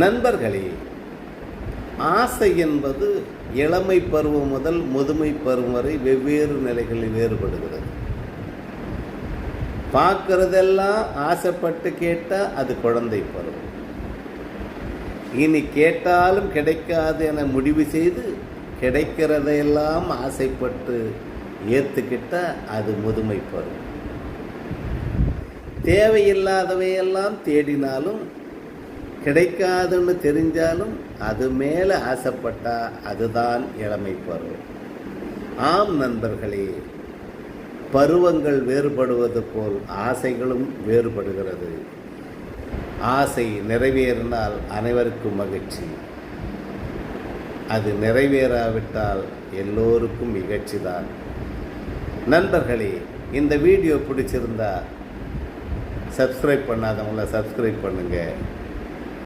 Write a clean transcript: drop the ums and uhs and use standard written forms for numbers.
நண்பர்களே, ஆசை என்பது இளமை பருவம் முதல் முதுமை பருவம் வரை வெவ்வேறு நிலைகளில் வேறுபடுகிறது. பார்க்கறதெல்லாம் ஆசைப்பட்டு கேட்டால் அது குழந்தை பருவம். இனி கேட்டாலும் கிடைக்காது என முடிவு செய்து கிடைக்கிறதையெல்லாம் ஆசைப்பட்டு ஏற்றுக்கிட்டால் அது முதுமை பருவம். தேவையில்லாதவையெல்லாம் தேடினாலும் கிடைக்காதுன்னு தெரிஞ்சாலும் அது மேலே ஆசைப்பட்டா அதுதான் இளமை பருவம். ஆம் நண்பர்களே, பருவங்கள் வேறுபடுவது போல் ஆசைகளும் வேறுபடுகிறது. ஆசை நிறைவேறினால் அனைவருக்கும் மகிழ்ச்சி, அது நிறைவேறாவிட்டால் எல்லோருக்கும் இகழ்ச்சி தான். நண்பர்களே, இந்த வீடியோ பிடிச்சிருந்தா சப்ஸ்கிரைப் பண்ணாதவங்கள சப்ஸ்கிரைப் பண்ணுங்கள்.